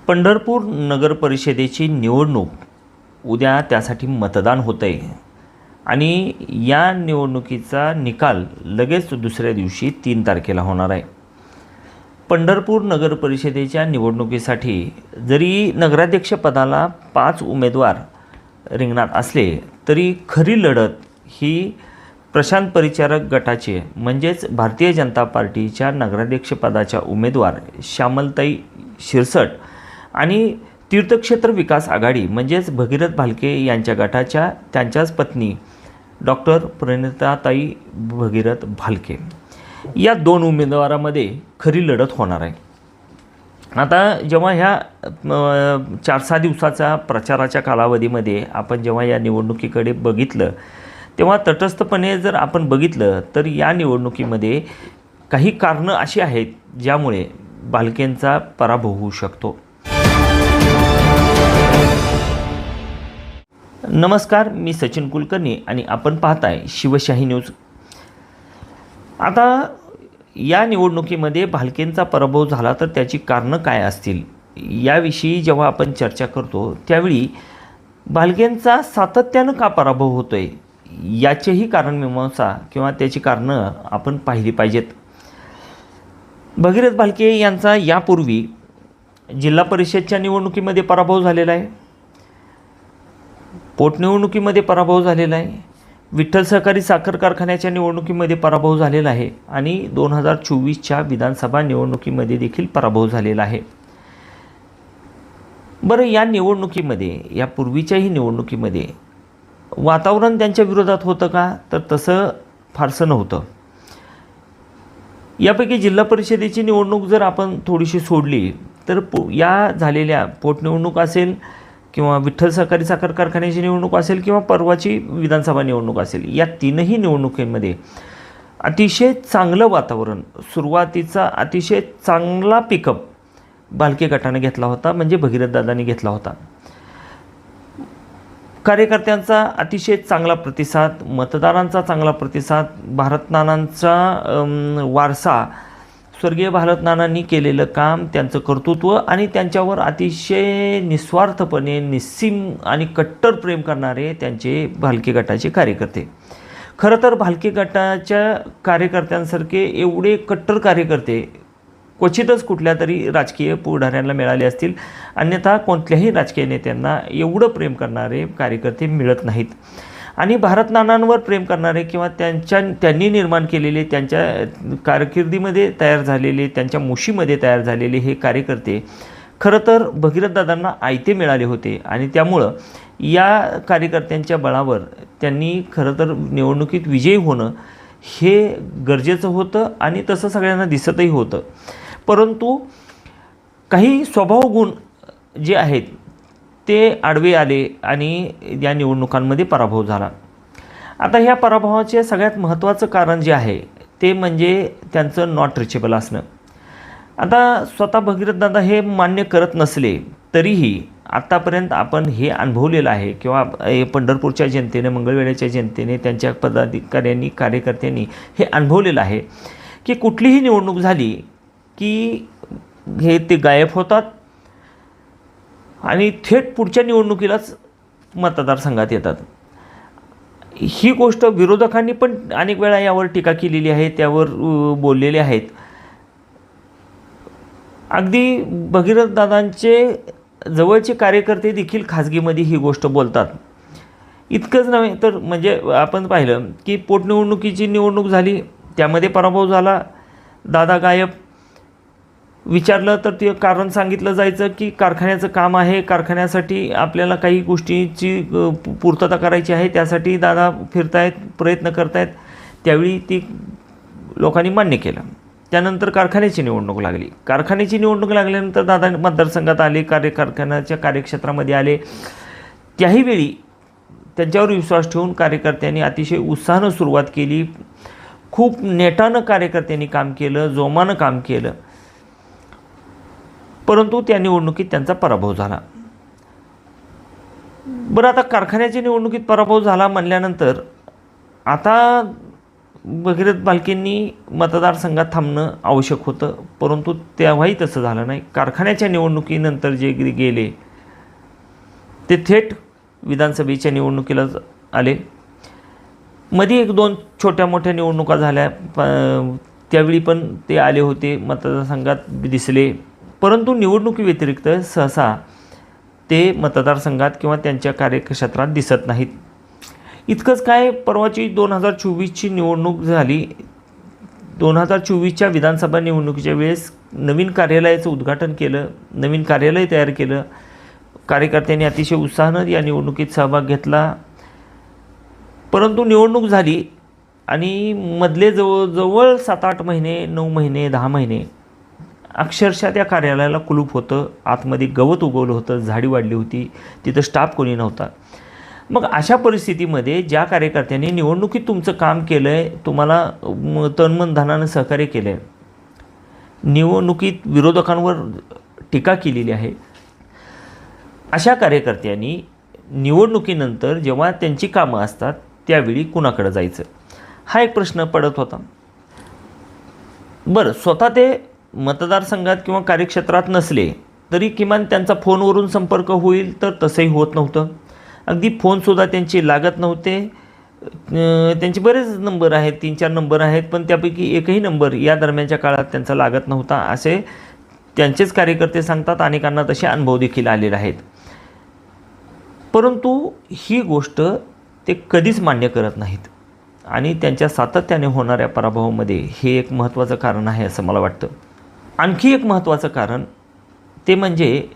पंढरपूर नगर परिषदेची निवडणूक उद्या त्यासाठी मतदान होतं आहे आणि या निवडणुकीचा निकाल लगेच दुसऱ्या दिवशी 3 तारखेला होणार आहे. पंढरपूर नगर परिषदेच्या निवडणुकीसाठी जरी नगराध्यक्षपदाला 5 उमेदवार रिंगणात असले तरी खरी लढत ही प्रशांत परिचारक गटाचे म्हणजेच भारतीय जनता पार्टीच्या नगराध्यक्षपदाच्या उमेदवार श्यामलताई शिरसट आणि तीर्थक्षेत्र विकास आघाडी म्हणजेच भगीरथ भालके यांच्या गटाच्या त्यांच्याच पत्नी डॉक्टर प्रणिताताई भगीरथ भालके या 2 उमेदवारामध्ये खरी लढत होणार आहे. आता जेव्हा ह्या 4-6 दिवसाचा प्रचाराच्या कालावधीमध्ये आपण जेव्हा या निवडणुकीकडे बघितलं तेव्हा तटस्थपणे जर आपण बघितलं तर या निवडणुकीमध्ये काही कारणं अशी आहेत ज्यामुळे भालकेंचा पराभव होऊ शकतो. नमस्कार, मी सचिन कुलकर्णी आणि आपण पाहताय शिवशाही न्यूज. आता या निवडणुकीमध्ये भालकेंचा पराभव झाला तर त्याची कारणं काय असतील याविषयी जेव्हा आपण चर्चा करतो त्यावेळी भालकेंचा सातत्यानं का पराभव होतोय याचेही कारणमीमांसा किंवा त्याची कारणं आपण पाहिली पाहिजेत. भगीरथ भालके यांचा यापूर्वी जिल्हा परिषदच्या निवडणुकीमध्ये पराभव झालेला आहे, पोटनिवडणुकीमध्ये पराभव झालेला आहे, विठ्ठल सहकारी साखर कारखान्याच्या निवडणुकीमध्ये पराभव झालेला आहे आणि 2024च्या विधानसभा निवडणुकीमध्ये देखील पराभव झालेला आहे. बरं, या निवडणुकीमध्ये या पूर्वीच्याही निवडणुकीमध्ये वातावरण त्यांच्या विरोधात होतं का तर तसं फारसं नव्हतं. यापैकी जिल्हा परिषदेची निवडणूक जर आपण थोडीशी सोडली तर या झालेल्या पोटनिवडणूक असेल किंवा विठ्ठल सहकारी साखर कारखान्याची निवडणूक असेल किंवा परवाची विधानसभा निवडणूक असेल, या 3ही निवडणुकीमध्ये अतिशय चांगलं वातावरण, सुरुवातीचा अतिशय चांगला पिकअप भालके गटाने घेतला होता, म्हणजे भगीरथदादांनी घेतला होता. कार्यकर्त्यांचा अतिशय चांगला प्रतिसाद, मतदारांचा चांगला प्रतिसाद, भारतनानांचा वारसा, स्वर्गीय भारतनानांनी केलेलं काम, त्यांचं कर्तृत्व आणि त्यांच्यावर अतिशय निस्वार्थपणे निस्सीम आणि कट्टर प्रेम करणारे त्यांचे भालके गटाचे कार्यकर्ते. खरं तर भालके गटाच्या कार्यकर्त्यांसारखे एवढे कट्टर कार्यकर्ते क्वचितच कुठल्या तरी राजकीय पुढाऱ्यांना मिळाले असतील, अन्यथा कोणत्याही राजकीय नेत्यांना एवढं प्रेम करणारे कार्यकर्ते मिळत नाहीत. आणि भारतनानांवर प्रेम करणारे किंवा त्यांनी निर्माण केलेले, त्यांच्या कारकिर्दीमध्ये तयार झालेले, त्यांच्या मुशीमध्ये तयार झालेले हे कार्यकर्ते खरं तर भगीरथदादांना आयते मिळाले होते आणि त्यामुळं या कार्यकर्त्यांच्या बळावर त्यांनी खरं तर निवडणुकीत विजयी होणं हे गरजेचं होतं आणि तसं सगळ्यांना दिसतही होतं. परंतु काही स्वभाव गुण जे आहेत ते आडवे आले आणि या निवडणुकांमध्ये पराभव झाला. आता ह्या पराभवाचे सगळ्यात महत्त्वाचं कारण जे आहे ते म्हणजे त्यांचं नॉट रिचेबल असणं. आता स्वतः भगीरथदादा हे मान्य करत नसले तरीही आत्तापर्यंत आपण हे अनुभवलेलं आहे किंवा पंढरपूरच्या जनतेने, मंगळवेढ्याच्या जनतेने, त्यांच्या पदाधिकाऱ्यांनी, कार्यकर्त्यांनी हे अनुभवलेलं आहे की कुठलीही निवडणूक झाली की हे ते गायब होतात आणि थेट पुढच्या निवडणुकीलाच मतदारसंघात येतात. ही गोष्ट विरोधकांनी पण अनेक वेळा यावर टीका केलेली आहे, त्यावर बोललेले आहेत. अगदी भगीरथदादांचे जवळचे कार्यकर्ते देखील खाजगीमध्ये ही गोष्ट बोलतात. इतकंच नव्हे तर म्हणजे आपण पाहिलं की पोटनिवडणुकीची निवडणूक झाली, त्यामध्ये पराभव झाला, दादा गायब. विचारलं तर ते कारण सांगितलं जायचं की कारखान्याचं काम आहे, कारखान्यासाठी आपल्याला काही गोष्टींची पूर्तता करायची आहे, त्यासाठी दादा फिरतायत, प्रयत्न करतायत. त्यावेळी ती लोकांनी मान्य केलं. त्यानंतर कारखान्याची निवडणूक लागली. कारखान्याची निवडणूक लागल्यानंतर दादा मतदारसंघात आले, कारखान्याच्या कार्यक्षेत्रामध्ये आले. त्याही वेळी त्यांच्यावर विश्वास ठेवून कार्यकर्त्यांनी अतिशय उत्साहानं सुरुवात केली. खूप नेटानं कार्यकर्त्यांनी काम केलं, जोमानं काम केलं. परंतु त्या निवडणुकीत त्यांचा पराभव झाला. बरं, आता कारखान्याच्या निवडणुकीत पराभव झाला म्हणल्यानंतर आता भगीरथ भालकेंनी मतदारसंघात थांबणं आवश्यक होतं, परंतु तेव्हाही तसं झालं नाही. कारखान्याच्या निवडणुकीनंतर जे गेले ते थेट विधानसभेच्या निवडणुकीला आले. मध्ये 1-2 छोट्या मोठ्या निवडणुका झाल्या, त्यावेळी पण ते आले होते, मतदारसंघात दिसले, परंतु निवडणुकीव्यतिरिक्त सहसा ते मतदारसंघात किंवा त्यांच्या कार्यक्षेत्रात दिसत नाहीत. इतकंच काय, परवाची 2024ची निवडणूक झाली. 2024च्या विधानसभा निवडणुकीच्या वेळेस नवीन कार्यालयाचं उद्घाटन केलं, नवीन कार्यालय तयार केलं. कार्यकर्त्यांनी अतिशय उत्साहानं या निवडणुकीत सहभाग घेतला. परंतु निवडणूक झाली आणि मधले जवळजवळ 7-8 महिने, 9 महिने, 10 महिने अक्षरशः त्या कार्यालयाला कुलूप होतं. आतमध्ये गवत उगवलं होतं, झाडी वाढली होती, तिथं स्टाफ कोणी नव्हता. मग अशा परिस्थितीमध्ये ज्या कार्यकर्त्यांनी निवडणुकीत तुमचं काम केलं आहे, तुम्हाला तनमन धनानं सहकार्य केलं आहे, निवडणुकीत विरोधकांवर टीका केलेली आहे, अशा कार्यकर्त्यांनी निवडणुकीनंतर जेव्हा त्यांची कामं असतात त्यावेळी कुणाकडे जायचं, हा एक प्रश्न पडत होता. बरं, स्वतः ते मतदारसंघात किंवा कार्यक्षेत्रात नसले तरी किमान त्यांचा फोनवरून संपर्क होईल, तर तसंही होत नव्हतं. अगदी फोनसुद्धा त्यांचे लागत नव्हते. त्यांचे बरेच नंबर आहेत, 3-4 नंबर आहेत, पण त्यापैकी एकही नंबर या दरम्यानच्या काळात त्यांचा लागत नव्हता, असे त्यांचेच कार्यकर्ते सांगतात. अनेकांना तसे अनुभव देखील आलेले आहेत. परंतु ही गोष्ट ते कधीच मान्य करत नाहीत आणि त्यांच्या सातत्याने होणाऱ्या पराभवामध्ये हे एक महत्त्वाचं कारण आहे असं मला वाटतं. आणखी एक महत्त्वाचं कारण ते म्हणजे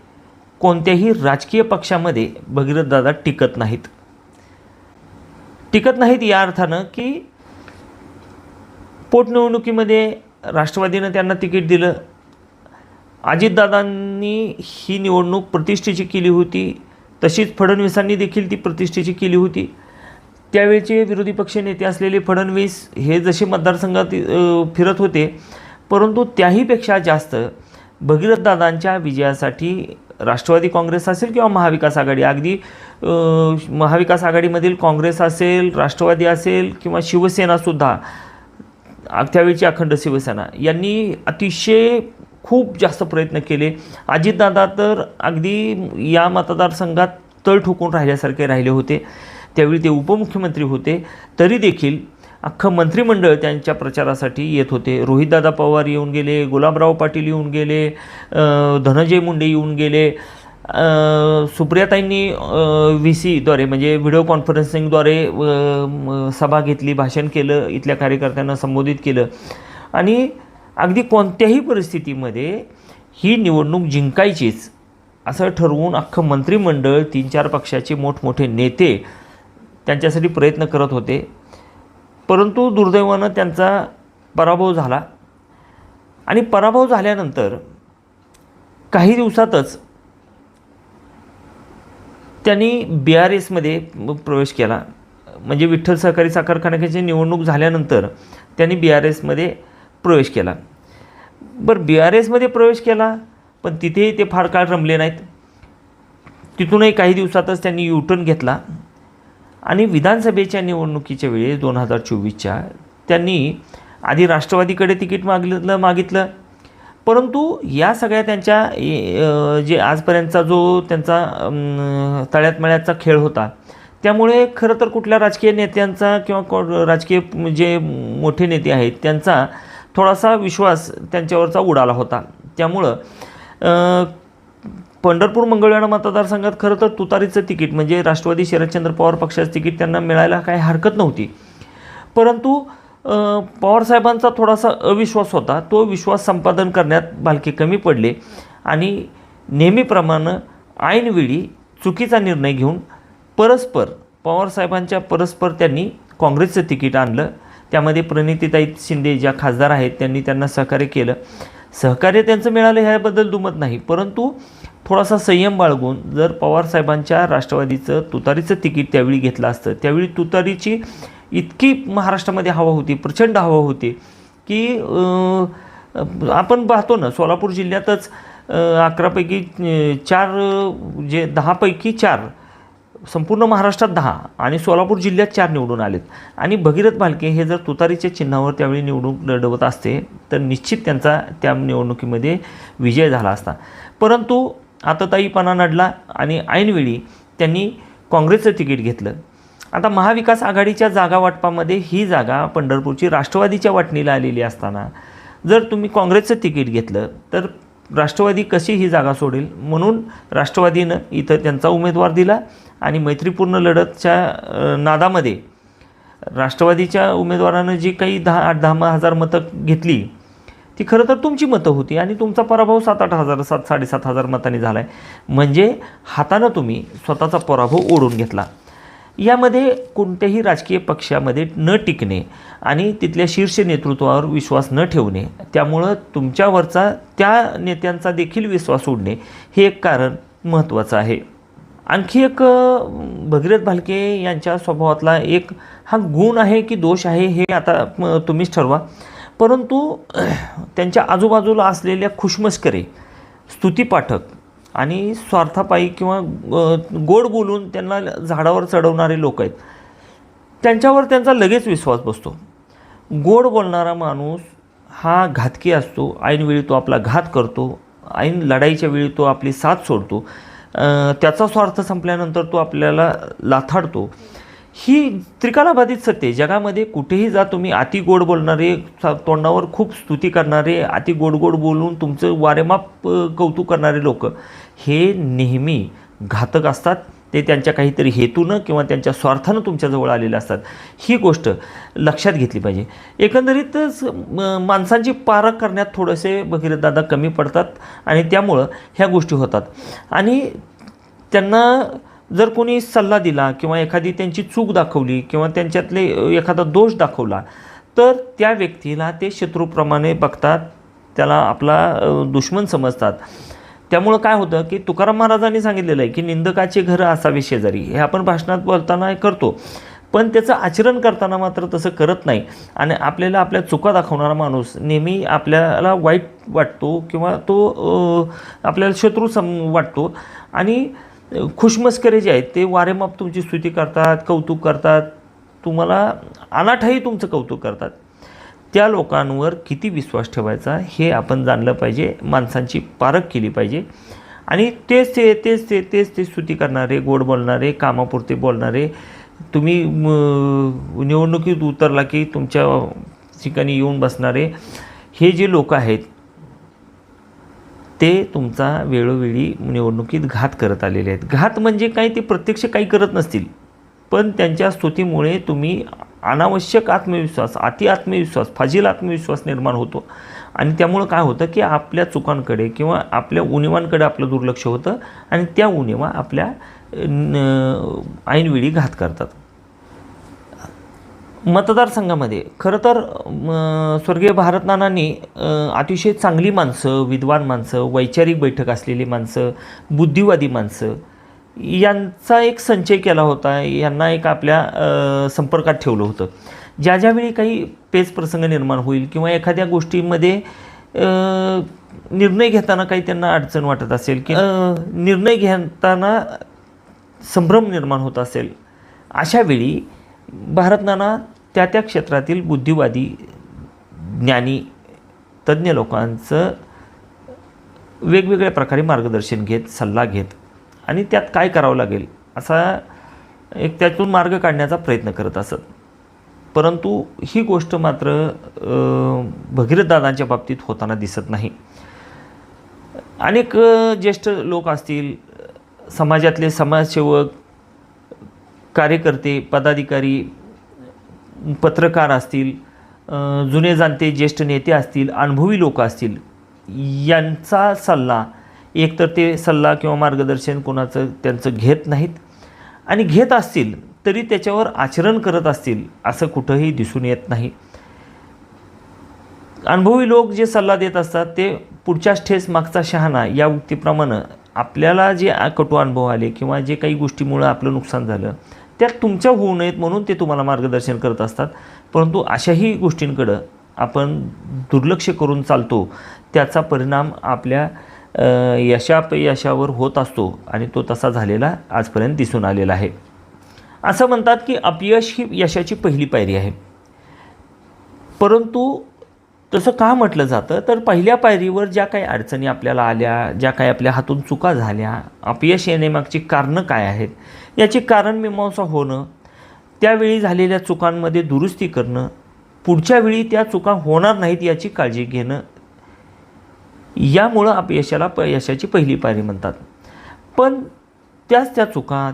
कोणत्याही राजकीय पक्षामध्ये भगीरथदादा टिकत नाहीत. टिकत नाहीत या अर्थानं की पोटनिवडणुकीमध्ये राष्ट्रवादीनं त्यांना तिकीट दिलं. अजितदादांनी ही निवडणूक प्रतिष्ठेची केली होती, तशीच फडणवीसांनी देखील ती प्रतिष्ठेची केली होती. त्यावेळचे विरोधी पक्ष नेते असलेले फडणवीस हे जसे मतदारसंघात फिरत होते, परंतु त्याहीपेक्षा जास्त भगीरथदादांच्या विजयासाठी राष्ट्रवादी काँग्रेस असेल किंवा महाविकास आघाडी, अगदी महाविकास आघाडीमधील काँग्रेस असेल, राष्ट्रवादी असेल किंवा शिवसेनासुद्धा, त्यावेळची अखंड शिवसेना, यांनी अतिशय खूप जास्त प्रयत्न केले. अजितदादा तर अगदी या मतदारसंघात तळ ठोकून राहिल्यासारखे राहिले होते. त्यावेळी ते उपमुख्यमंत्री होते, तरी देखील अख्खं मंत्रिमंडळ त्यांच्या प्रचारासाठी येत होते. रोहितदादा पवार येऊन गेले, गुलाबराव पाटील येऊन गेले, धनंजय मुंडे येऊन गेले, सुप्रियाताईंनी VCद्वारे म्हणजे व्हिडिओ कॉन्फरन्सिंगद्वारे सभा घेतली, भाषण केलं, इथल्या कार्यकर्त्यांना संबोधित केलं आणि अगदी कोणत्याही परिस्थितीमध्ये ही निवडणूक जिंकायचीच असं ठरवून अख्खं मंत्रिमंडळ, 3-4 पक्षाचे मोठमोठे नेते त्यांच्यासाठी प्रयत्न करत होते. परंतु दुर्दैवानं त्यांचा पराभव झाला आणि पराभव झाल्यानंतर काही दिवसातच त्यांनी BRSमध्ये प्रवेश केला. म्हणजे विठ्ठल सहकारी साखर कारखान्याची निवडणूक झाल्यानंतर त्यांनी BRSमध्ये प्रवेश केला. बरं, BRSमध्ये प्रवेश केला, पण तिथेही ते फार काळ रमले नाहीत. तिथूनही काही दिवसातच त्यांनी U-टर्न घेतला आणि विधानसभेच्या निवडणुकीच्या वेळेस 2024च्या त्यांनी आधी राष्ट्रवादीकडे तिकीट मागितलं. परंतु या सगळ्या त्यांच्या जे आजपर्यंतचा जो त्यांचा तळ्यात मळ्याचा खेळ होता, त्यामुळे खरं तर कुठल्या राजकीय नेत्यांचा किंवा राजकीय जे मोठे नेते आहेत त्यांचा थोडासा विश्वास त्यांच्यावरचा उडाला होता. त्यामुळं पंढरपूर मंगळवेढा मतदारसंघात खरं तर तुतारीचं तिकीट म्हणजे राष्ट्रवादी शरदचंद्र पवार पक्षाचं तिकीट त्यांना मिळायला काही हरकत नव्हती. परंतु पवारसाहेबांचा थोडासा अविश्वास होता. तो विश्वास संपादन करण्यात भालके कमी पडले आणि नेहमीप्रमाणे ऐनवेळी चुकीचा निर्णय घेऊन पवारसाहेबांच्या परस्पर त्यांनी काँग्रेसचं तिकीट आणलं. त्यामध्ये प्रणितीताई शिंदे ज्या खासदार आहेत त्यांनी त्यांना सहकार्य केलं. सहकार्य त्यांचं मिळालं ह्याबद्दल दुमत नाही, परंतु थोडासा संयम बाळगून जर पवारसाहेबांच्या राष्ट्रवादीचं तुतारीचं तिकीट त्यावेळी घेतलं असतं, त्यावेळी तुतारीची इतकी महाराष्ट्रामध्ये हवा होती, प्रचंड हवा होती की आपण पाहतो ना, सोलापूर जिल्ह्यातच 11 पैकी 4 जे 10 पैकी 4 संपूर्ण महाराष्ट्रात 10 आणि सोलापूर जिल्ह्यात 4 निवडून आलेत. आणि भगीरथ भालके हे जर तुतारीच्या चिन्हावर त्यावेळी निवडणूक लढवत असते तर निश्चित त्यांचा त्या निवडणुकीमध्ये विजय झाला असता. परंतु आतताईपणा नडला आणि ऐनवेळी त्यांनी काँग्रेसचं तिकीट घेतलं. आता महाविकास आघाडीच्या जागा वाटपामध्ये ही जागा पंढरपूरची राष्ट्रवादीच्या वाटणीला आलेली असताना जर तुम्ही काँग्रेसचं तिकीट घेतलं तर राष्ट्रवादी कशी ही जागा सोडेल, म्हणून राष्ट्रवादीनं इथं त्यांचा उमेदवार दिला आणि मैत्रीपूर्ण लढतच्या नादामध्ये राष्ट्रवादीच्या उमेदवारानं जी काही 10 हजार मतं घेतली ती खरं तर तुमची मतं होती आणि तुमचा पराभव 7-8 हजार 7-7.5 हजार मतांनी झाला आहे. म्हणजे हातानं तुम्ही स्वतःचा पराभव ओढून घेतला. यामध्ये कोणत्याही राजकीय पक्षामध्ये न टिकणे आणि तिथल्या शीर्ष नेतृत्वावर विश्वास न ठेवणे, त्यामुळं तुमच्यावरचा त्या नेत्यांचा देखील विश्वास उडणे हे एक कारण महत्त्वाचं आहे. आणखी एक भगीरथ भालके यांच्या स्वभावातला एक हा गुण आहे की दोष आहे हे आता तुम्हीच ठरवा. परंतु त्यांच्या आजूबाजूला असलेल्या खुशमस्करी, स्तुतीपाठक आणि स्वार्थापायी किंवा गोड बोलून त्यांना झाडावर चढवणारे लोक आहेत, त्यांच्यावर त्यांचा लगेच विश्वास बसतो. गोड बोलणारा माणूस हा घातकी असतो. ऐनवेळी तो आपला घात करतो, ऐन लढाईच्या वेळी तो आपली साथ सोडतो, त्याचा स्वार्थ संपल्यानंतर तो आपल्याला लाथाडतो. ही त्रिकालाबाधित सत्य. जगामध्ये कुठेही जा तुम्ही अति गोड बोलणारे, तोंडावर खूप स्तुती करणारे, अति गोड बोलून तुमचं वारेमाप कौतुक करणारे लोक हे नेहमी घातक असतात. ते त्यांच्या काहीतरी हेतूनं किंवा त्यांच्या स्वार्थानं तुमच्याजवळ आलेले असतात. ही गोष्ट लक्षात घेतली पाहिजे. एकंदरीतच माणसांची पारख करण्यात थोडेसे भगीरथदादा कमी पडतात आणि त्यामुळं ह्या गोष्टी होतात. आणि त्यांना जर कोणी सल्ला दिला किंवा एखादी त्यांची चूक दाखवली किंवा त्यांच्यातले एखादा दोष दाखवला तर त्या व्यक्तीला ते शत्रूप्रमाणे बघतात, त्याला आपला दुश्मन समजतात. त्यामुळं काय होतं की तुकाराम महाराजांनी सांगितलेलं आहे की निंदकाचे घर असावे शेजारी. हे आपण भाषणात बोलताना करतो, पण त्याचं आचरण करताना मात्र तसं करत नाही. आणि आपल्याला आपल्या चुका दाखवणारा माणूस नेहमी आपल्याला वाईट वाटतो किंवा तो आपल्याला शत्रू वाटतो. आणि खुशमस्करी जे आहेत ते वारेमाप तुमची स्तुती करतात, कौतुक करतात, तुम्हाला अनाठाई तुमचं कौतुक करतात. त्या लोकांवर किती विश्वास ठेवायचा हे आपण जाणलं पाहिजे. माणसांची पारख केली पाहिजे. आणि तेच ते स्तुती करणारे, गोड बोलणारे, कामापुरते बोलणारे, तुम्ही निवडणुकीत उतरला की तुमच्या ठिकाणी येऊन बसणारे हे जे लोक आहेत ते तुमचा वेळोवेळी निवडणुकीत घात करत आलेले आहेत. घात म्हणजे काय, ते प्रत्यक्ष काही करत नसतील, पण त्यांच्या स्तुतीमुळे तुम्ही अनावश्यक आत्मविश्वास, आत्मविश्वास, फाजील आत्मविश्वास निर्माण होतो. आणि त्यामुळं काय होतं की आपल्या चुकांकडे किंवा आपल्या उणिवांकडे आपलं दुर्लक्ष होतं आणि त्या उणिवा आपल्या ऐनवेळी घात करतात. मतदारसंघामध्ये खरं तर स्वर्गीय भारतनानांनी अतिशय चांगली माणसं, विद्वान माणसं, वैचारिक बैठक असलेली माणसं, बुद्धिवादी माणसं यांचा एक संचय केला होता. यांना एक आपल्या संपर्कात ठेवलं होतं. ज्यावेळी काही पेच प्रसंग निर्माण होईल किंवा एखाद्या गोष्टीमध्ये निर्णय घेताना काही त्यांना अडचण वाटत असेल की निर्णय घेताना संभ्रम निर्माण होत असेल, अशावेळी भारतनाना त्या क्षेत्रातील बुद्धिवादी, ज्ञानी, तज्ज्ञ लोकांचं वेगवेगळ्या प्रकारे मार्गदर्शन घेत, सल्ला घेत आणि त्यात काय करावं लागेल असा एक त्यातून मार्ग काढण्याचा प्रयत्न करत असत. परंतु ही गोष्ट मात्र भगीरथदादांच्या बाबतीत होताना दिसत नाही. अनेक ज्येष्ठ लोक असतील, समाजातले समाजसेवक, कार्यकर्ते, पदाधिकारी, पत्रकार असतील, जुने जाणते ज्येष्ठ नेते असतील, अनुभवी लोक असतील, यांचा सल्ला एकतर ते सल्ला किंवा मार्गदर्शन कोणाचं त्यांचं घेत नाहीत आणि घेत असतील तरी त्याच्यावर आचरण करत असतील असं कुठंही दिसून येत नाही. अनुभवी लोक जे सल्ला देत असतात ते पुढच्याच ठेस मागचा शहाणा या उक्तीप्रमाणे आपल्याला जे कटू अनुभव आले किंवा जे काही गोष्टीमुळं आपलं नुकसान झालं त्यात तुमच्या होऊ नयेत म्हणून ते तुम्हाला मार्गदर्शन करत असतात. परंतु अशाही गोष्टींकडं आपण दुर्लक्ष करून चालतो, त्याचा परिणाम आपल्या यशावर होत असतो आणि तो तसा झालेला आजपर्यंत दिसून आलेला आहे. असं म्हणतात की अपयश ही यशाची पहिली पायरी आहे. परंतु तसं का म्हटलं जातं, तर पहिल्या पायरीवर ज्या काही अडचणी आपल्याला आल्या, ज्या काही आपल्या हातून चुका झाल्या, अपयश येण्यामागची कारणं काय आहेत याची कारणमीमांसा होणं, त्यावेळी झालेल्या चुकांमध्ये दुरुस्ती करणं, पुढच्या वेळी त्या चुका होणार नाहीत याची काळजी घेणं, यामुळं अपयशाला यशाची पहिली पायरी म्हणतात. पण त्या चुका,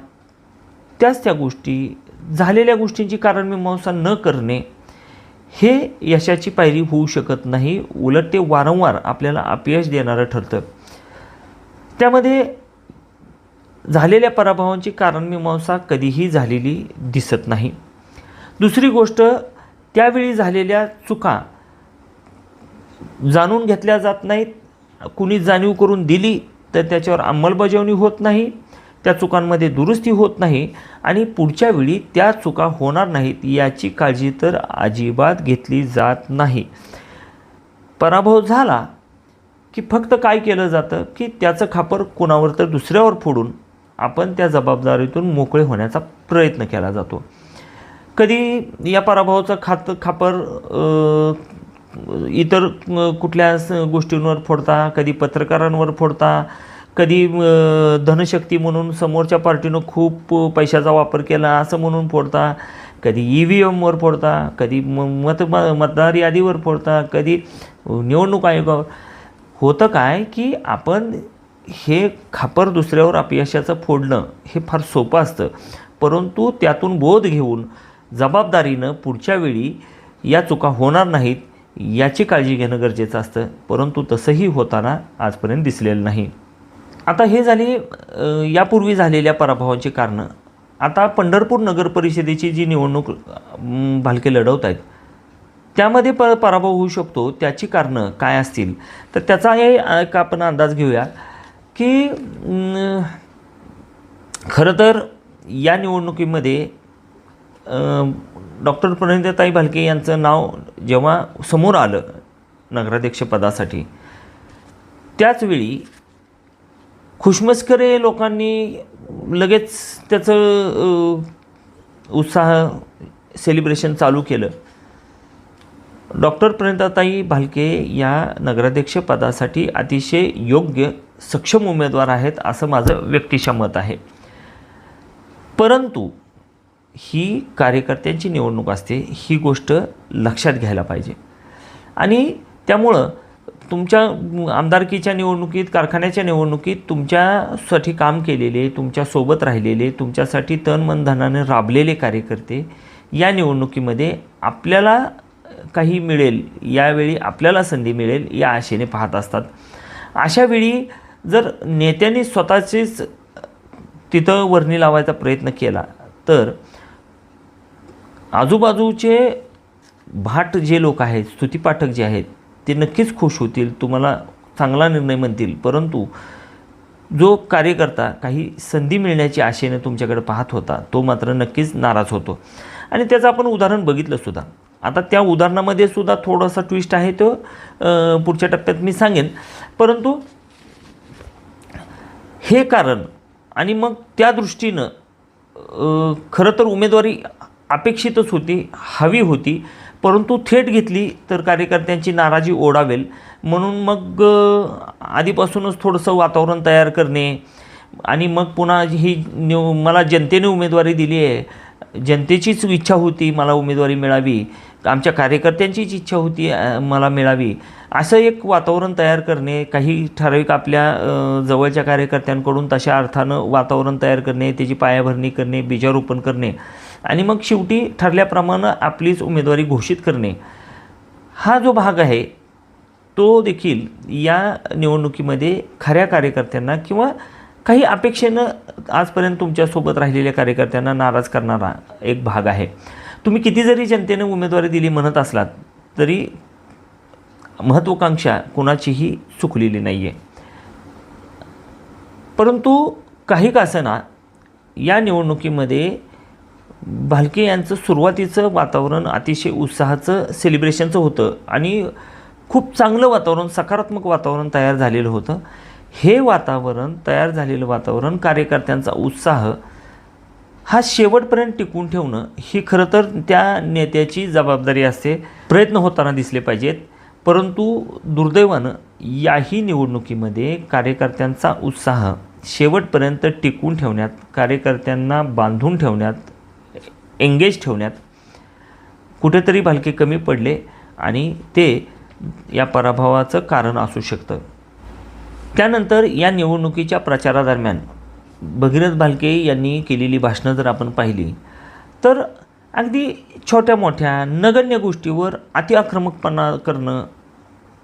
त्या गोष्टी, झालेल्या गोष्टींची कारणमीमांसा न करणे हे यशाची पायरी होऊ शकत नाही. उलट ते वारंवार आपल्याला अपयश देणारं ठरतं. त्यामध्ये झालेल्या पराभवांची कारणमीमांसा कधीही झालेली दिसत नाही. दुसरी गोष्ट, त्यावेळी झालेल्या चुका जाणून घेतल्या जात नाहीत. कुणी जाणीव करून दिली तर त्याच्यावर अंमलबजावणी होत नाही, त्या चुकांमध्ये दुरुस्ती होत नाही आणि पुढच्या वेळी त्या चुका होणार नाहीत याची काळजी तर अजिबात घेतली जात नाही. पराभव झाला की फक्त काय केलं जातं की त्याचं खापर कोणावर तर दुसऱ्यावर फोडून आपण त्या जबाबदारीतून मोकळे होण्याचा प्रयत्न केला जातो. कधी या पराभवाचं खापर इतर कुठल्या गोष्टींवर फोडता, कधी पत्रकारांवर फोडता, कधी धनशक्ती म्हणून समोरच्या पार्टीनं खूप पैशाचा वापर केला असं म्हणून फोडता, कधी EVMवर फोडता, कधी मतदार यादीवर फोडता, कधी निवडणूक आयोगावर. होतं काय की आपण हे खापर दुसऱ्यावर अपयशाचं फोडणं हे फार सोपं असतं, परंतु त्यातून बोध घेऊन जबाबदारीनं पुढच्या वेळी या चुका होणार नाहीत याची काळजी घेणं गरजेचं असतं. परंतु तसंही होताना आजपर्यंत दिसलेलं नाही. आता हे झाली यापूर्वी झालेल्या पराभवांची कारणं. आता पंढरपूर नगर परिषदेची जी निवडणूक भालके लढवत आहेत त्यामध्ये पराभव होऊ शकतो, त्याची कारणं काय असतील तर त्याचा एक आपण अंदाज घेऊया की खरं तर या निवडणुकीमध्ये डॉक्टर प्रणिताताई भालके यांचं नाव जेव्हा समोर आलं नगराध्यक्षपदासाठी, त्याचवेळी खुशमस्करे लोकांनी लगेच त्याचं उत्साह सेलिब्रेशन चालू केलं. डॉक्टर प्रणिताताई भालके या नगराध्यक्षपदासाठी अतिशय योग्य, सक्षम उमेदवार आहेत असं माझं व्यक्तिशः मत आहे. परंतु ही कार्यकर्त्यांची निवडणूक असते, ही गोष्ट लक्षात घ्यायला पाहिजे. आणि त्यामुळं तुमच्या आमदारकीच्या निवडणुकीत, कारखान्याच्या निवडणुकीत तुमच्यासाठी काम केलेले, तुमच्यासोबत राहिलेले, तुमच्यासाठी तन मन धनाने राबलेले कार्यकर्ते या निवडणुकीमध्ये आपल्याला काही मिळेल, यावेळी आपल्याला संधी मिळेल या आशेने पाहत असतात. अशावेळी जर नेत्यांनी स्वतःचीच तिथं वर्णी लावायचा प्रयत्न केला तर आजूबाजूचे भाट जे लोक आहेत, स्तुतीपाठक जे आहेत, ते नक्कीच खुश होतील, तुम्हाला चांगला निर्णय म्हणतील. परंतु जो कार्यकर्ता काही संधी मिळण्याची आशेने तुमच्याकडे पाहत होता तो मात्र नक्कीच नाराज होतो. आणि त्याचं आपण उदाहरण बघितलं सुद्धा. आता त्या उदाहरणामध्ये सुद्धा थोडासा ट्विस्ट आहे, तो पुढच्या टप्प्यात मी सांगेन. परंतु हे कारण आणि मग त्या दृष्टीनं खरं तर उमेदवारी अपेक्षितच होती, हवी होती, परंतु थेट घेतली तर कार्यकर्त्यांची नाराजी ओढावेल म्हणून मग आधीपासूनच थोडंसं वातावरण तयार करणे आणि मग पुन्हा ही मला जनतेने उमेदवारी दिली आहे, जनतेचीच इच्छा होती मला उमेदवारी मिळावी, आमच्या कार्यकर्त्यांचीच इच्छा होती मला मिळावी, असं एक वातावरण तयार करणे, काही ठराविक आपल्या जवळच्या कार्यकर्त्यांकडून तशा अर्थानं वातावरण तयार करणे, त्याची पायाभरणी करणे, बीजारोपण करणे आणि मग शेवटी ठरल्याप्रमाणे आपलीच उमेदवारी घोषित करणे, हा जो भाग आहे तो देखील या निवडणुकीमध्ये खऱ्या कार्यकर्त्यांना किंवा काही अपेक्षेनं आजपर्यंत तुमच्यासोबत राहिलेल्या कार्यकर्त्यांना नाराज करणारा एक भाग आहे. तुम्ही किती जरी जनतेने उमेदवारी दिली म्हणत असलात तरी महत्त्वाकांक्षा कुणाचीही चुकलेली नाही आहे. परंतु काही का असेना या निवडणुकीमध्ये भालके यांचं सुरुवातीचं वातावरण अतिशय उत्साहाचं, सेलिब्रेशनचं होतं आणि खूप चांगलं वातावरण, सकारात्मक वातावरण तयार झालेलं होतं. हे वातावरण, तयार झालेलं वातावरण, कार्यकर्त्यांचा उत्साह हा शेवटपर्यंत टिकवून ठेवणं ही खरं तर त्या नेत्याची जबाबदारी असते. प्रयत्न होताना दिसले पाहिजेत, परंतु दुर्दैवानं याही निवडणुकीमध्ये कार्यकर्त्यांचा उत्साह शेवटपर्यंत टिकवून ठेवण्यात, कार्यकर्त्यांना बांधून ठेवण्यात, एंगेज ठेवण्यात कुठेतरी भालके कमी पडले आणि ते या पराभवाचं कारण असू शकतं. त्यानंतर या निवडणुकीच्या प्रचारादरम्यान भगीरथ भालके यांनी केलेली भाषणं जर आपण पाहिली तर अगदी छोट्या मोठ्या नगण्य गोष्टीवर अति आक्रमकपणा करणं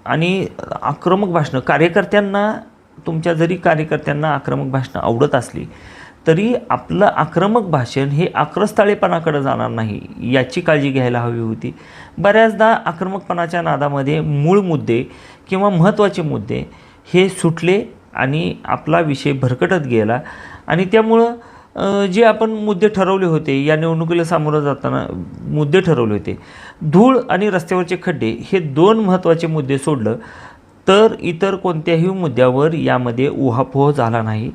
आणि आक्रमक भाषणं, तुमच्या जरी कार्यकर्त्यांना आक्रमक भाषणं आवडत असली तरी आपलं आक्रमक भाषण हे आक्रस्ताळेपणाकडे जाणार नाही याची काळजी घ्यायला हवी होती. बऱ्याचदा आक्रमकपणाच्या नादामध्ये मूळ मुद्दे किंवा महत्त्वाचे मुद्दे हे सुटले आणि आपला विषय भरकटत गेला आणि त्यामुळं जे आपण मुद्दे ठरवले होते, या निवडणुकीला सामोरं जाताना मुद्दे ठरवले होते, धूळ आणि रस्त्यावरचे खड्डे हे 2 महत्त्वाचे मुद्दे सोडलं तर इतर कोणत्याही मुद्द्यावर यामध्ये उहापोह झाला नाही.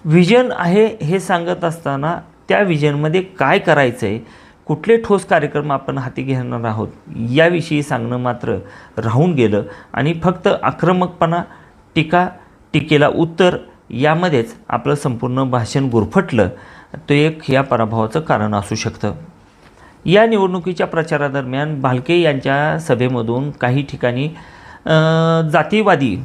व्हिजन आहे हे सांगत असताना त्या व्हिजनमध्ये काय करायचं आहे, कुठले ठोस कार्यक्रम आपण हाती घेणार आहोत याविषयी सांगणं मात्र राहून गेलं आणि फक्त आक्रमकपणा, टीकेला उत्तर यामध्येच आपलं संपूर्ण भाषण गुरफटलं. तो एक या पराभवाचं कारण असू शकतं. या निवडणुकीच्या प्रचारादरम्यान भालके यांच्या सभेमधून काही ठिकाणी जातीवादी,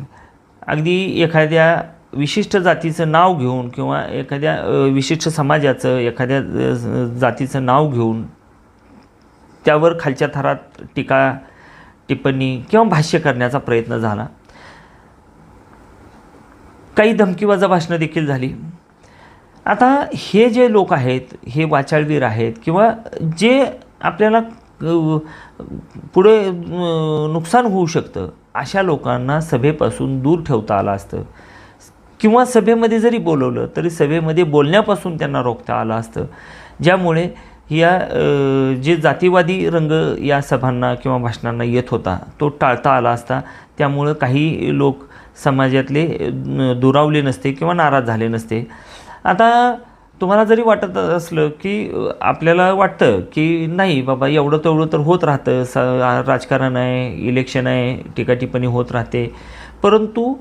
अगदी एखाद्या विशिष्ट जातीचं नाव घेऊन किंवा एखाद्या विशिष्ट समाजाचं, एखाद्या जातीचं नाव घेऊन त्यावर खालच्या थरात टिप्पणी किंवा भाष्य करण्याचा प्रयत्न झाला. काही धमकीवाजा भाषणं देखील झाली. आता हे जे लोक आहेत, हे वाचाळवीर आहेत किंवा जे आपल्याला पुढे नुकसान होऊ शकतं, अशा लोकांना सभेपासून दूर ठेवता आलं असतं किंवा सभेमध्ये जरी बोलवलं तरी सभेमध्ये बोलण्यापासून त्यांना रोखता आलं असतं, ज्यामुळे या जे जातीवादी रंग या सभांना किंवा भाषणांना येत होता तो टाळता आला असता. त्यामुळं काही लोक समाजातले दुरावले नसते किंवा नाराज झाले नसते. आता तुम्हाला जरी वाटत असलं की आपल्याला वाटतं की नाही बाबा एवढं तेवढं तर होत राहतं, राजकारण आहे, इलेक्शन आहे, टीकाटिप्पणी होत राहते, परंतु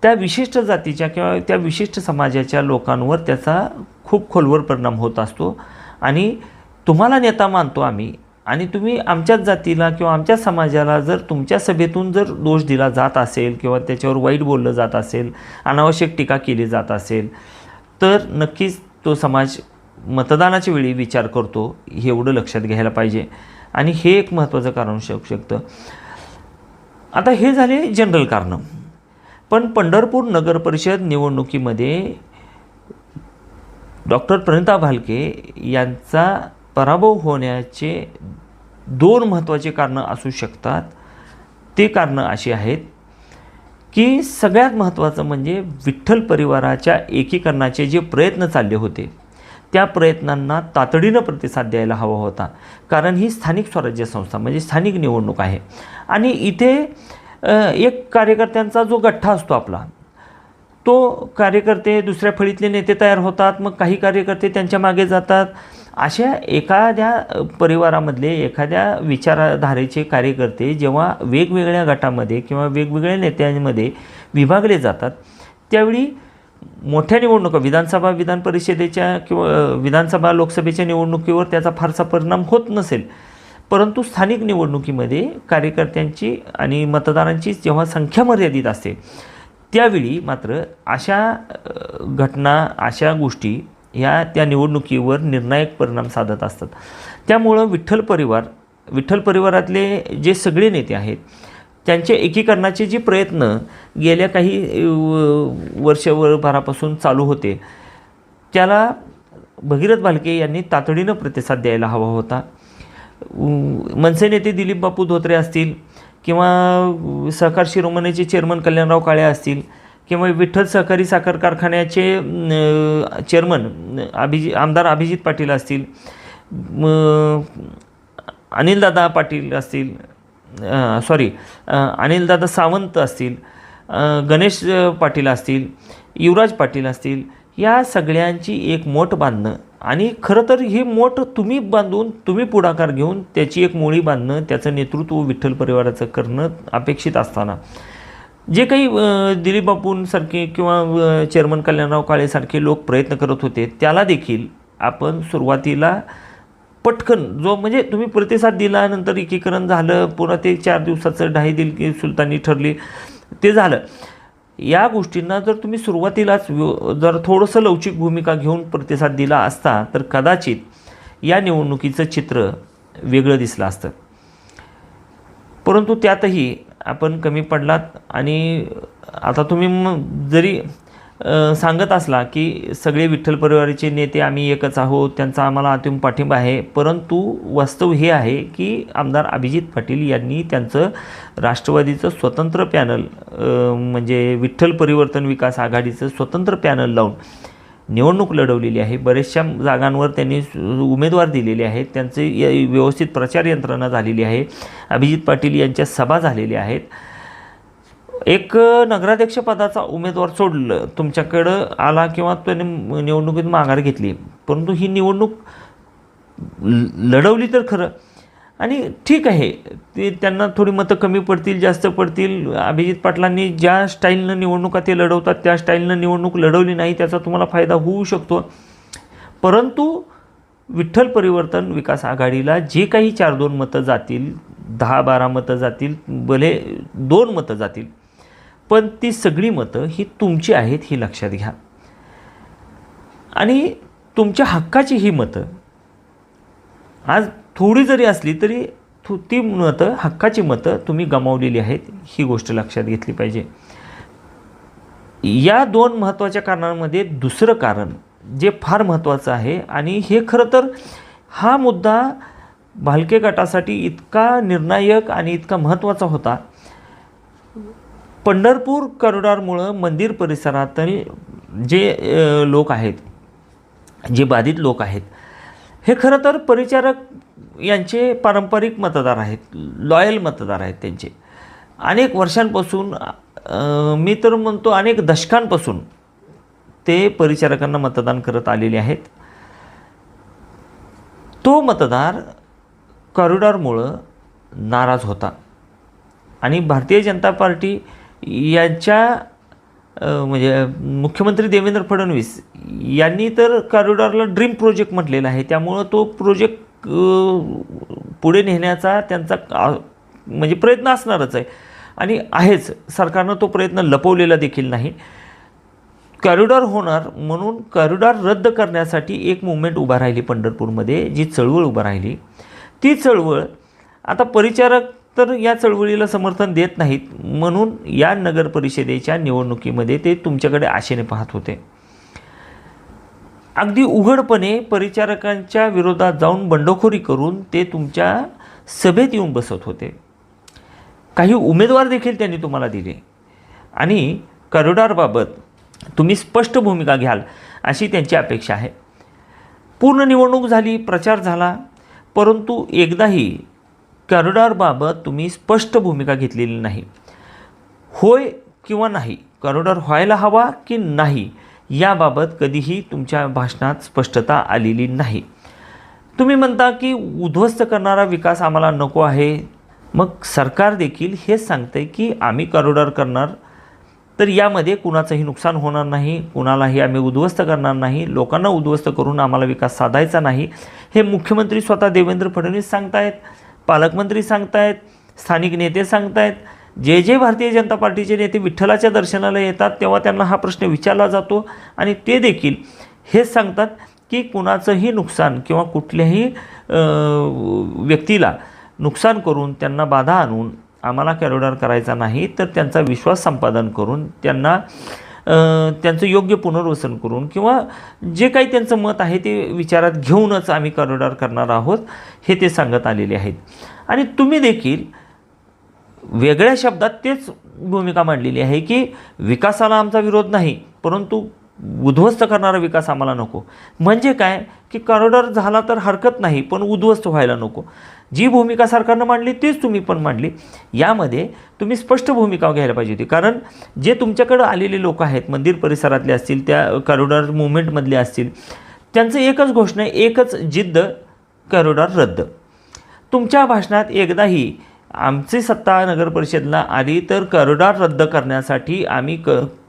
त्या विशिष्ट जातीच्या किंवा त्या विशिष्ट समाजाच्या लोकांवर त्याचा खूप खोलवर परिणाम होत असतो. आणि तुम्हाला नेता मानतो आम्ही आणि तुम्ही आमच्याच जातीला किंवा आमच्या समाजाला जर तुमच्या सभेतून जर दोष दिला जात असेल किंवा त्याच्यावर वाईट बोललं जात असेल, अनावश्यक टीका केली जात असेल, तर नक्कीच तो समाज मतदानाच्या वेळी विचार करतो, हे एवढं लक्षात घ्यायला पाहिजे. आणि हे एक महत्त्वाचं कारण असू शकतं. आता हे झाले जनरल कारणं. पण पंढरपूर नगर परिषद निवडणुकीमध्ये डॉक्टर प्रणिता भालके यांचा पराभव होण्याचे 2 महत्त्वाचे कारणं असू शकतात. ते कारणं अशी आहेत की सगळ्यात महत्त्वाचं म्हणजे विठ्ठल परिवाराच्या एकीकरणाचे जे प्रयत्न चालले होते त्या प्रयत्नांना तातडीनं प्रतिसाद द्यायला हवा होता. कारण ही स्थानिक स्वराज्य संस्था म्हणजे स्थानिक निवडणूक आहे आणि इथे एक कार्यकर्त्यांचा जो गठ्ठा असतो आपला, तो कार्यकर्ते दुसऱ्या फळीतले नेते तयार होतात, मग काही कार्यकर्ते त्यांच्या मागे जातात. अशा एखाद्या परिवारामधले एखाद्या विचारधारेचे कार्यकर्ते जेव्हा वेगवेगळ्या गटामध्ये किंवा वेगवेगळ्या नेत्यांमध्ये विभागले जातात त्यावेळी मोठ्या निवडणुका विधानसभा, विधान परिषदेच्या किंवा विधानसभा, लोकसभेच्या निवडणुकीवर त्याचा फारसा परिणाम होत नसेल, परंतु स्थानिक निवडणुकीमध्ये कार्यकर्त्यांची आणि मतदारांची जेव्हा संख्या मर्यादित असते त्यावेळी मात्र अशा घटना, अशा गोष्टी ह्या त्या निवडणुकीवर निर्णायक परिणाम साधत असतात. त्यामुळं विठ्ठल परिवारातले जे सगळे नेते आहेत त्यांचे एकीकरणाचे जे प्रयत्न गेल्या काही वर्षभरापासून चालू होते त्याला भगीरथ भालके यांनी तातडीनं प्रतिसाद द्यायला हवा होता. मनसे नेते दिलीप बापू धोत्रे असतील किंवा सहकार शिरोमणीचे चेअरमन कल्याणराव काळे असतील किंवा विठ्ठल सहकारी साखर कारखान्याचे चेअरमन आमदार अभिजित पाटील असतील, अनिलदादा पाटील असतील, अनिलदादा सावंत असतील, गणेश पाटील असतील, युवराज पाटील असतील, या सगळ्यांची एक मोठ बांधणं आणि खरं तर ही मोठ तुम्ही बांधून, तुम्ही पुढाकार घेऊन त्याची एक मोळी बांधणं, त्याचं नेतृत्व विठ्ठल परिवाराचं करणं अपेक्षित असताना जे काही दिलीप बापूंसारखे किंवा चेअरमन कल्याणराव काळेसारखे लोक प्रयत्न करत होते, त्याला देखील आपण सुरुवातीला पटकन जो म्हणजे तुम्ही प्रतिसाद दिला, नंतर एकीकरण झालं, पुन्हा ते 4 दिवसाचं ढाई दिल सुलतानी ठरली, ते झालं. या गोष्टींना जर तुम्ही सुरुवातीलाच जर थोडंसं लवचिक भूमिका घेऊन प्रतिसाद दिला असता तर कदाचित या निवडणुकीचं चित्र वेगळं दिसलं असतं. परंतु त्यातही आपण कमी पडलात आणि आता तुम्ही जरी सांगत असला की सगळे विठ्ठल परिवाराचे नेते आम्ही एकच आहोत, त्यांचा आम्हाला अतून पाठिंबा आहे, परंतु वास्तव हे आहे की आमदार अभिजित पाटील यांनी त्यांचं राष्ट्रवादीचं स्वतंत्र पॅनल म्हणजे विठ्ठल परिवर्तन विकास आघाडीचं स्वतंत्र पॅनल लावून निवडणूक लढवलेली आहे. बऱ्याचशा जागांवर त्यांनी उमेदवार दिलेले आहेत, त्यांचे व्यवस्थित प्रचार यंत्रणा झालेली आहे, अभिजित पाटील यांच्या सभा झालेल्या आहेत. एक नगराध्यक्षपदाचा उमेदवार सोडलं तुमच्याकडं आला किंवा त्याने निवडणुकीत माघार घेतली, परंतु ही निवडणूक लढवली तर खरं आणि ठीक आहे, ते त्यांना थोडी मतं कमी पडतील जास्त पडतील. अभिजित पाटलांनी ज्या स्टाईलनं निवडणुका ते लढवतात त्या स्टाईलनं निवडणूक लढवली नाही, त्याचा तुम्हाला फायदा होऊ शकतो. परंतु विठ्ठल परिवर्तन विकास आघाडीला जे काही 4-2 मतं जातील, 10-12 मतं जातील, भले 2 मतं जातील, पण ती सगळी मतं ही तुमची आहेत ही लक्षात घ्या. आणि तुमच्या हक्काची ही मतं आज थोडी जरी असली तरी ती मतं, हक्काची मतं तुम्ही गमावलेली आहेत, ही गोष्ट लक्षात घेतली पाहिजे. या 2 महत्त्वाच्या कारणांमध्ये दुसरं कारण जे फार महत्त्वाचं आहे आणि हे खरं तर हा मुद्दा भालके गटासाठी इतका निर्णायक आणि इतका महत्त्वाचा होता. पंढरपूर कॉरिडॉरमुळं मंदिर परिसरातील जे लोक आहेत, जे बाधित लोक आहेत, हे खरं तर परिचारक यांचे पारंपरिक मतदार आहेत, लॉयल मतदार आहेत. त्यांचे अनेक वर्षांपासून, मी तर म्हणतो अनेक दशकांपासून ते परिचारकांना मतदान करत आलेले आहेत. तो मतदार कॉरिडॉरमुळं नाराज होता आणि भारतीय जनता पार्टी यांच्या म्हणजे मुख्यमंत्री देवेंद्र फडणवीस यांनी तर कॉरिडॉरला ड्रीम प्रोजेक्ट म्हटलेला आहे. त्यामुळं तो प्रोजेक्ट पुढे नेण्याचा त्यांचा म्हणजे प्रयत्न असणारच आहे आणि आहेच. सरकारनं तो प्रयत्न लपवलेला देखील नाही. कॉरिडॉर होणार म्हणून कॉरिडॉर रद्द करण्यासाठी एक मूवमेंट उभा राहिली पंढरपूरमध्ये, जी चळवळ उभा राहिली. ती चळवळ आता परिचारक तर या चळवळीला समर्थन देत नाहीत, म्हणून या नगर परिषदेच्या निवडणुकीमध्ये ते तुमच्याकडे आशेने पाहत होते. अगदी उघडपणे परिचारकांच्या विरोधात जाऊन बंडखोरी करून ते तुमच्या सभेत येऊन बसत होते. काही उमेदवार देखील त्यांनी तुम्हाला दिले आणि कॉरिडॉरबाबत तुम्ही स्पष्ट भूमिका घ्याल अशी त्यांची अपेक्षा आहे. पूर्ण निवडणूक झाली, प्रचार झाला, परंतु एकदाही कॉरिडॉरबाबत तुम्ही स्पष्ट भूमिका घेतलेली नाही. होय किंवा नाही, कॉरिडॉर व्हायला हवा की नाही याबाबत कधीही तुमच्या भाषणात स्पष्टता आलेली नाही. तुम्ही म्हणता की उद्ध्वस्त करणारा विकास आम्हाला नको आहे. मग सरकार देखील हेच सांगते की आम्ही कॉरिडॉर करणार तर यामध्ये कुणाचंही नुकसान होणार नाही, कुणालाही आम्ही उद्ध्वस्त करणार नाही, लोकांना उद्ध्वस्त करून आम्हाला विकास साधायचा नाही. हे मुख्यमंत्री स्वतः देवेंद्र फडणवीस सांगतायत, पालकमंत्री सांगतायत, स्थानिक नेते सांगतायत. जे भारतीय जनता पार्टीचे नेते विठ्ठलाच्या दर्शनाला येतात तेव्हा त्यांना हा प्रश्न विचारला जातो आणि ते देखील हेच सांगतात की कुणाचंही नुकसान किंवा कुठल्याही व्यक्तीला नुकसान करून त्यांना बाधा आणून आम्हाला कॉरिडॉर करायचा नाही, तर त्यांचा विश्वास संपादन करून त्यांना त्यांचं योग्य पुनर्वसन करून किंवा जे काही त्यांचं मत आहे ते विचारात घेऊनच आम्ही कॉरिडॉर करणार आहोत हे ते सांगत आलेले आहेत. आणि तुम्ही देखील वेगळ्या शब्दात तेच भूमिका मांडलेली आहे की विकासाला आमचा विरोध नाही, परंतु उद्ध्वस्त करणारा विकास आम्हाला नको. म्हणजे काय की कॉरिडॉर झाला तर हरकत नाही, पण उद्ध्वस्त व्हायला नको. जी भूमिका सरकारनं मांडली तीच तुम्ही पण मांडली. यामध्ये तुम्ही स्पष्ट भूमिका घ्यायला पाहिजे होती. कारण जे तुमच्याकडं आलेले लोक आहेत, मंदिर परिसरातले असतील, त्या कॉरिडॉर मुवमेंटमधले असतील, त्यांचं एकच घोषणा आहे, एकच जिद्द, कॉरिडॉर रद्द. तुमच्या भाषणात एकदाही आमची सत्ता नगर परिषदला आली तर कॉरिडॉर रद्द करण्यासाठी आम्ही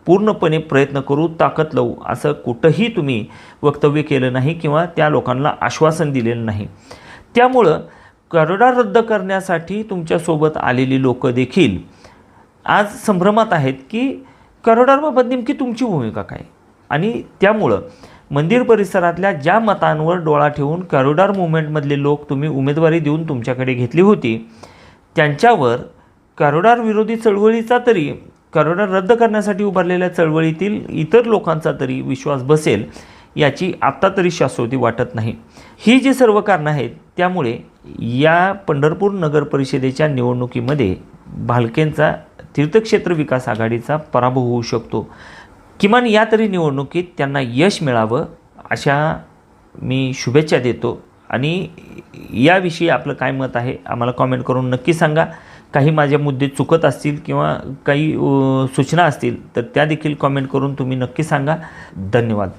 पूर्णपणे प्रयत्न करू, ताकद लावू, असं कुठंही तुम्ही वक्तव्य केलं नाही किंवा त्या लोकांना आश्वासन दिलेलं नाही. त्यामुळं कॉरिडॉर रद्द करण्यासाठी तुमच्यासोबत आलेली लोक देखील आज संभ्रमात आहेत की कॉरिडॉरबाबत नेमकी तुमची भूमिका काय. आणि त्यामुळं मंदिर परिसरातल्या ज्या मतांवर डोळा ठेवून कॉरिडॉर मुवमेंटमधले लोक तुम्ही उमेदवारी देऊन तुमच्याकडे घेतली होती, त्यांच्यावर कॉरिडॉर विरोधी चळवळीचा तरी, कॉरिडॉर रद्द करण्यासाठी उभारलेल्या चळवळीतील इतर लोकांचा तरी विश्वास बसेल याची आत्ता तरी शाश्वती वाटत नाही. ही जी सर्व कारणं आहेत त्यामुळे या पंढरपूर नगर परिषदेच्या निवडणुकीमध्ये भालकेंचा तीर्थक्षेत्र विकास आघाडीचा पराभव होऊ शकतो. किमान या तरी निवडणुकीत त्यांना यश मिळावं अशा मी शुभेच्छा देतो. आणि याविषयी आपलं काय मत आहे आम्हाला कॉमेंट करून नक्की सांगा. काही माझे मुद्दे चुकत असतील किंवा काही सूचना असतील तर त्या देखील कॉमेंट करून तुम्ही नक्की सांगा. धन्यवाद.